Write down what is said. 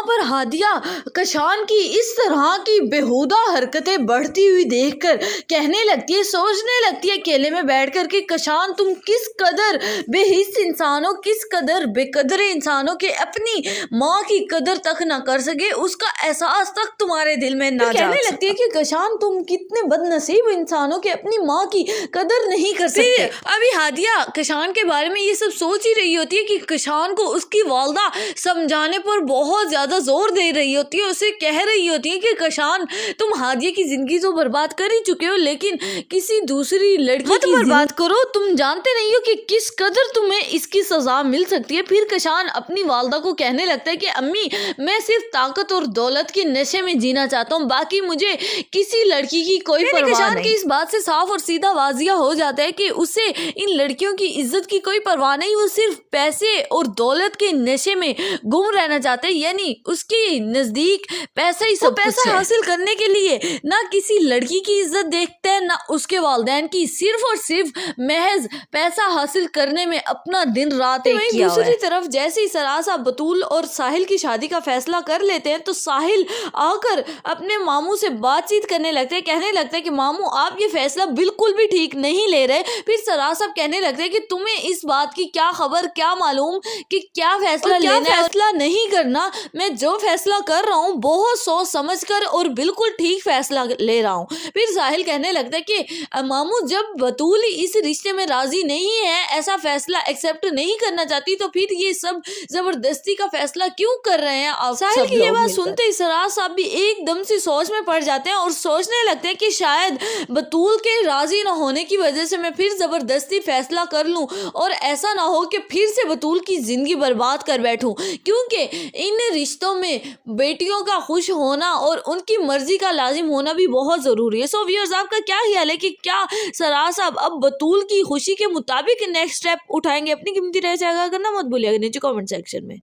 यहाँ पर हादिया कशान की इस तरह की बेहुदा हरकतें बढ़ती हुई देखकर कहने लगती है, सोचने लगती है अकेले में बैठकर कि कशान तुम किस कदर बेहिस इंसानों, किस कदर बेकदर इंसानों के अपनी माँ की कदर तक ना कर सके, उसका एहसास तक तुम्हारे दिल में ना जाग। कहने लगती है कि कशान तुम कितने बदनसीब इंसानों के अपनी माँ की कदर नहीं कर सकते। अभी हादिया कशान के बारे में ये सब सोच ही रही होती है कि कशान को उसकी वालदा समझाने पर बहुत ज्यादा जोर दे रही होती है, उसे कह रही होती है कि कशान तुम हादिया की जिंदगी तो बर्बाद कर ही चुके हो, लेकिन किसी दूसरी लड़की की बर्बाद करो, तुम जानते नहीं हो कि किस कदर तुम्हें इसकी सजा मिल सकती है। फिर कशान अपनी वालदा को कहने लगता है कि अम्मी मैं सिर्फ ताकत और दौलत के नशे में जीना चाहता हूँ, बाकी मुझे किसी लड़की की कोई परवाह नहीं। कशान की इस बात से साफ और सीधा वाजिया हो जाता है कि उसे इन लड़कियों की इज्जत की कोई परवाह नहीं, वो सिर्फ पैसे और दौलत के नशे में गुम रहना चाहते हैं, यानी उसके नजदीक पैसा ही सब पैसा हासिल करने के लिए ना किसी लड़की की इज्जत देखते हैं ना उसके वालिदैन की, सिर्फ और सिर्फ महज पैसा हासिल करने में अपना दिन रात एक किया हुआ है। दूसरी तरफ जैसे ही सरासा बतूल और साहिल की शादी का फैसला कर लेते हैं तो साहिल आकर अपने मामू से बातचीत करने लगते हैं, कहने लगता है कि मामू आप ये फैसला बिल्कुल भी ठीक नहीं ले रहे। फिर सरासा कहने लगते हैं कि तुम्हें इस बात की क्या खबर, क्या मालूम कि क्या फैसला लेना है, फैसला नहीं करना, मैं जो फैसला कर रहा हूँ बहुत सोच समझ कर और बिल्कुल ठीक फैसला ले रहा हूँ। फिर साहिल कहने लगता है कि मामू जब बतूल इस रिश्ते में राजी नहीं है, ऐसा फैसला एक्सेप्ट नहीं करना चाहती, तो फिर ये सब जबरदस्ती का फैसला क्यों कर रहे हैं आप? साहिल की ये बात सुनते ही सराज साहब भी एकदम से सोच में पड़ जाते हैं और सोचने लगते हैं कि शायद बतूल के राजी ना होने की वजह से मैं फिर जबरदस्ती फैसला कर लूं और ऐसा ना हो कि फिर से बतूल की जिंदगी बर्बाद कर बैठूं, क्योंकि इन रिश्तों में बेटियों का खुश होना और उनकी मर्जी का लाजिम होना भी बहुत जरूरी है। सो व्यूअर्स आपका क्या ख्याल है कि क्या सराज साहब अब बतूल की खुशी के मुताबिक नेक्स्ट स्टेप उठाएंगे? अपनी कीमती राय शेयर करना मत भूलिएगा नीचे कमेंट सेक्शन में।